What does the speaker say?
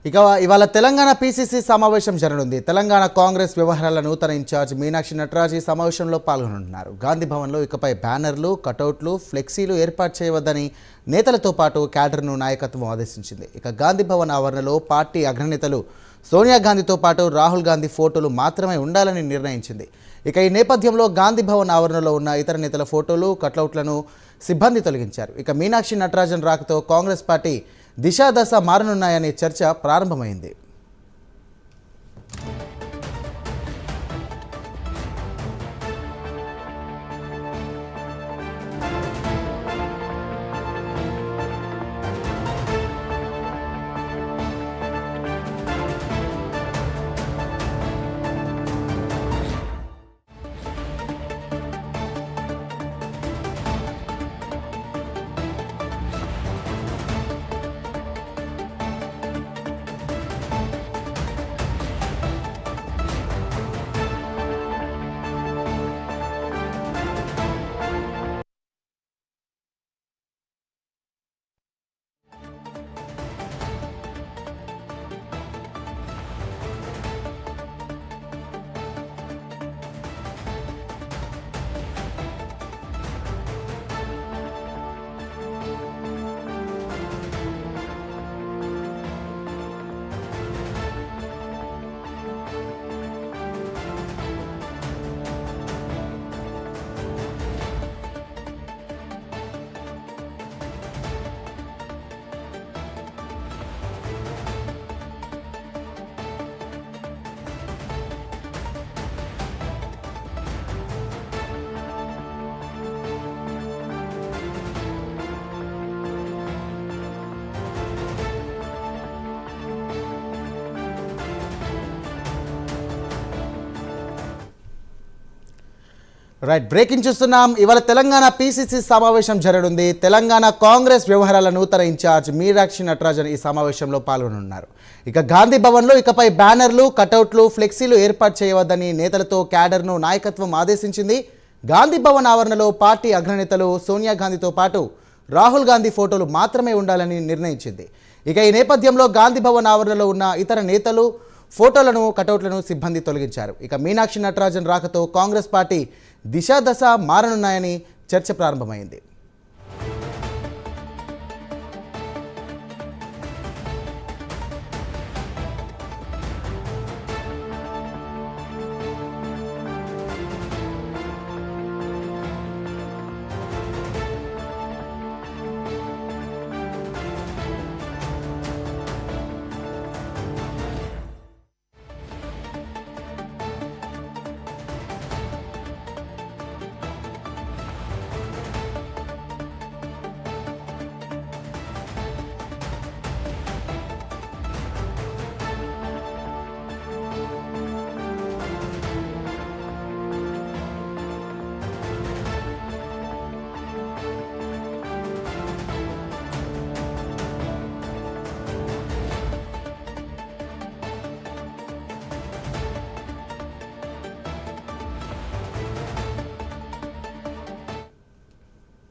ఇవాళ తెలంగాణ పీసీసీ సమావేశం జరగనుంది. తెలంగాణ కాంగ్రెస్ వ్యవహారాల నూతన ఇన్ఛార్జ్ మీనాక్షి నటరాజ్ ఈ సమావేశంలో పాల్గొనున్నారు. గాంధీ భవన్లో ఇకపై బ్యానర్లు, కటౌట్లు, ఫ్లెక్సీలు ఏర్పాటు చేయవద్దని నేతలతో పాటు క్యాడర్ను నాయకత్వం ఆదేశించింది. గాంధీ భవన్ ఆవరణలో పార్టీ అగ్రనేతలు సోనియా గాంధీతో పాటు రాహుల్ గాంధీ ఫోటోలు మాత్రమే ఉండాలని నిర్ణయించింది. ఈ నేపథ్యంలో గాంధీ భవన్ ఆవరణలో ఉన్న ఇతర నేతల ఫోటోలు, కటౌట్లను సిబ్బంది తొలగించారు. మీనాక్షి నటరాజన్ రాకతో కాంగ్రెస్ పార్టీ దిశ మారనున్నాయనే చర్చ ప్రారంభమైంది. బ్రేకింగ్ చూస్తున్నాం. ఇవాళ తెలంగాణ పీసీసీ సమావేశం జరగనుంది. తెలంగాణ కాంగ్రెస్ వ్యవహారాల నూతన ఇన్ఛార్జ్ మీనాక్షి నటరాజన్ ఈ సమావేశంలో పాల్గొనున్నారు. గాంధీ భవన్లో ఇకపై బ్యానర్లు, కటౌట్లు, ఫ్లెక్సీలు ఏర్పాటు చేయవద్దని నేతలతో క్యాడర్ను నాయకత్వం ఆదేశించింది. గాంధీ భవన్ ఆవరణలో పార్టీ అగ్రనేతలు సోనియా గాంధీతో పాటు రాహుల్ గాంధీ ఫోటోలు మాత్రమే ఉండాలని నిర్ణయించింది. ఈ నేపథ్యంలో గాంధీ భవన్ ఆవరణలో ఉన్న ఇతర నేతలు ఫోటోలను, కటౌట్లను సిబ్బంది తొలగించారు. మీనాక్షి నటరాజన్ రాకతో కాంగ్రెస్ పార్టీ దిశ మారనున్నాయని చర్చ ప్రారంభమైంది.